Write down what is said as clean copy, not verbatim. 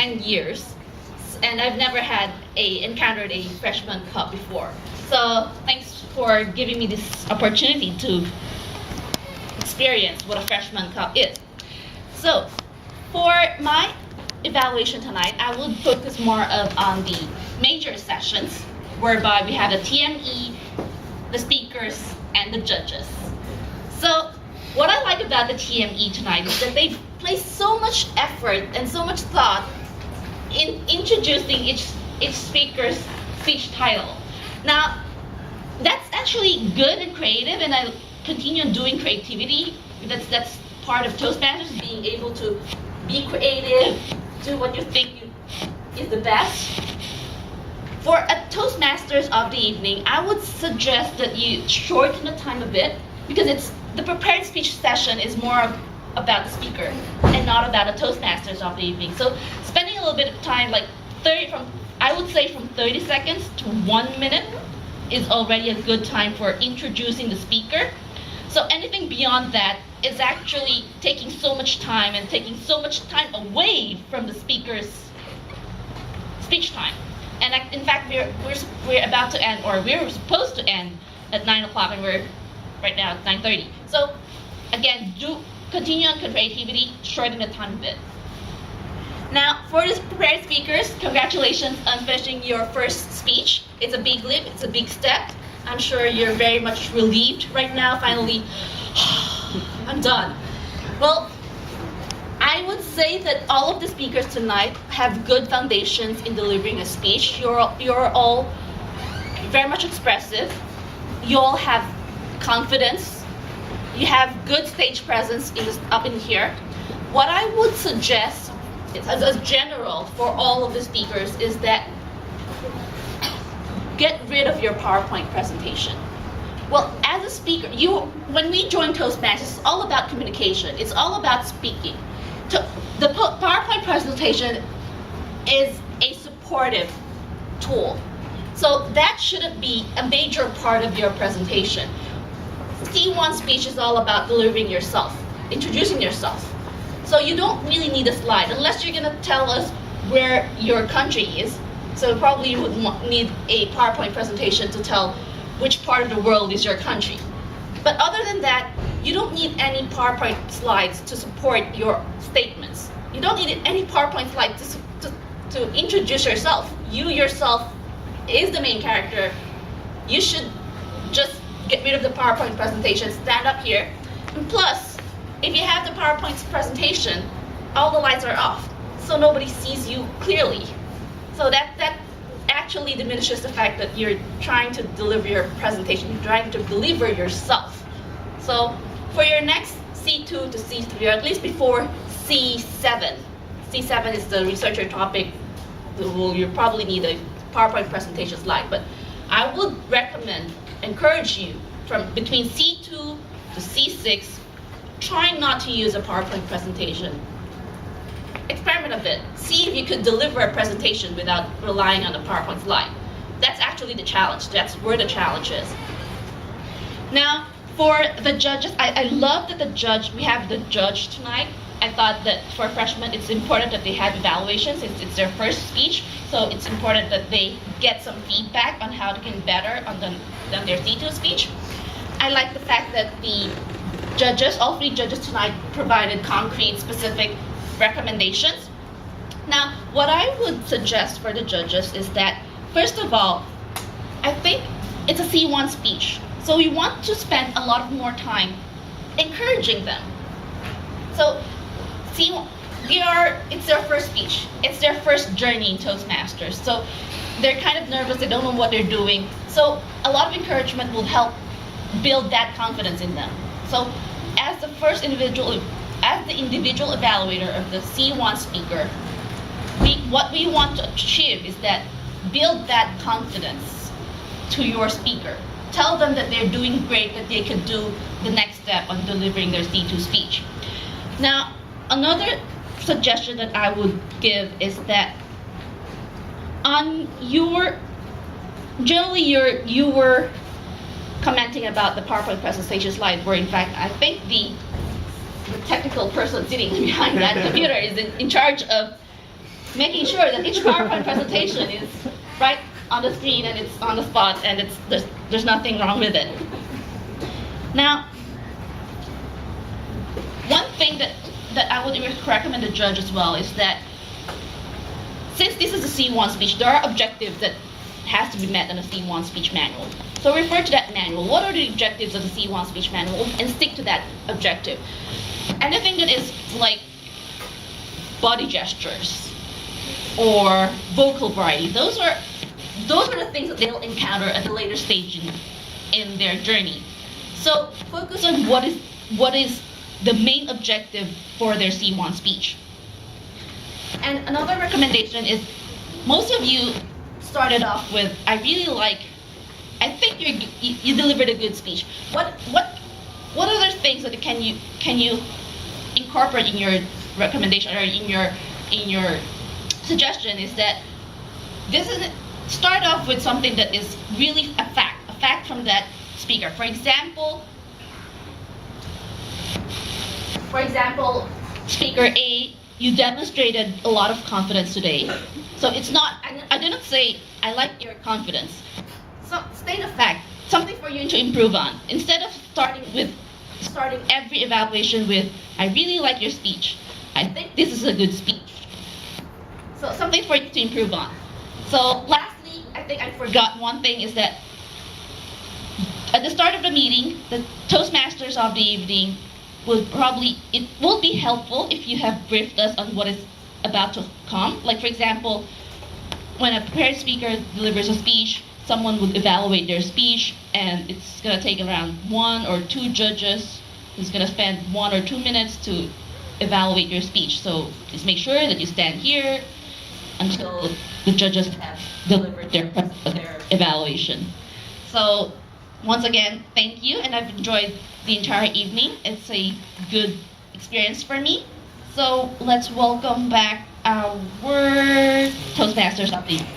10 years, and I've never encountered a freshman cup before. So thanks for giving me this opportunity to experience what a freshman cup is. So for my evaluation tonight, I will focus more on the major sessions, whereby we have the TME, the speakers, and the judges. So what I like about the TME tonight is that they place so much effort and so much thought in introducing each speaker's speech title. Now, that's actually good and creative, and I continue doing creativity. That's part of Toastmasters, being able to be creative, do what you think is the best. For a Toastmasters of the evening, I would suggest that you shorten the time a bit, because the prepared speech session is more about the speaker and not about a Toastmasters of the evening. So spending a little bit of time, like I would say from 30 seconds to 1 minute is already a good time for introducing the speaker. So anything beyond that is actually taking so much time and taking so much time away from the speaker's speech time. And in fact, we're about to end, or we're supposed to end at 9 o'clock, and we're right now at 9:30. So again, do continue on creativity, shorten the time a bit. Now, for the prepared speakers, congratulations on finishing your first speech. It's a big leap, it's a big step. I'm sure you're very much relieved right now, finally, I'm done. Well, I would say that all of the speakers tonight have good foundations in delivering a speech. You're all very much expressive. You all have confidence. You have good stage presence up in here. What I would suggest, as a general for all of the speakers, is that get rid of your PowerPoint presentation. Well, as a speaker, when we join Toastmasters, it's all about communication. It's all about speaking. The PowerPoint presentation is a supportive tool. So that shouldn't be a major part of your presentation. C1 speech is all about delivering yourself, introducing yourself. So you don't really need a slide, unless you're gonna tell us where your country is. So probably you would need a PowerPoint presentation to tell which part of the world is your country. But other than that, you don't need any PowerPoint slides to support your statements. You don't need any PowerPoint slides to introduce yourself. You yourself is the main character. You should just get rid of the PowerPoint presentation, stand up here. And plus, if you have the PowerPoint presentation, all the lights are off, so nobody sees you clearly. So that actually diminishes the fact that you're trying to deliver your presentation, you're trying to deliver yourself. So for your next C2 to C3, or at least before C7, C7 is the researcher topic, you probably need a PowerPoint presentation slide, but I would encourage you from between C2 to C6, try not to use a PowerPoint presentation. Experiment a bit. See if you could deliver a presentation without relying on the PowerPoint slide. That's actually the challenge. That's where the challenge is. Now, for the judges, I love that we have the judge tonight. I thought that for freshmen, it's important that they have evaluations since it's their first speech. So it's important that they get some feedback on how to get better on their C2 speech. I like the fact that the judges, all three judges tonight, provided concrete, specific recommendations. Now, what I would suggest for the judges is that, first of all, I think it's a C1 speech. So we want to spend a lot more time encouraging them. So it's their first speech. It's their first journey in Toastmasters. So they're kind of nervous, they don't know what they're doing. So a lot of encouragement will help build that confidence in them. So as the individual evaluator of the C1 speaker, what we want to achieve is that build that confidence to your speaker. Tell them that they're doing great, that they could do the next step on delivering their C2 speech. Now, another suggestion that I would give is that you were commenting about the PowerPoint presentation slide, where in fact I think the technical person sitting behind that computer is in charge of making sure that each PowerPoint presentation is right on the screen and it's on the spot and there's nothing wrong with it. Now, one thing that I would recommend the judge as well is that since this is a C1 speech, there are objectives that has to be met in a C1 speech manual. So refer to that manual. What are the objectives of the C1 speech manual and stick to that objective. Anything that is like body gestures or vocal variety, those are the things that they'll encounter at a later stage in their journey. So focus on what is the main objective for their C1 speech. And another recommendation is most of you started off with, I think you delivered a good speech. What other things that can you incorporate in your recommendation or in your suggestion is that start off with something that is really a fact from that speaker. For example, speaker A, you demonstrated a lot of confidence today. So it's not, I didn't say, I like your confidence. So state a fact, something for you to improve on. Instead of starting every evaluation with, I really like your speech. I think this is a good speech. So something for you to improve on. So lastly, I think I forgot one thing is that at the start of the meeting, the Toastmasters of the evening it will be helpful if you have briefed us on what is about to come. Like for example, when a prepared speaker delivers a speech, someone would evaluate their speech and it's gonna take around 1 or 2 judges who's gonna spend 1 or 2 minutes to evaluate your speech. So just make sure that you stand here until the judges have delivered their evaluation. So once again, thank you, and I've enjoyed the entire evening. It's a good experience for me. So let's welcome back our Toastmasters of the evening.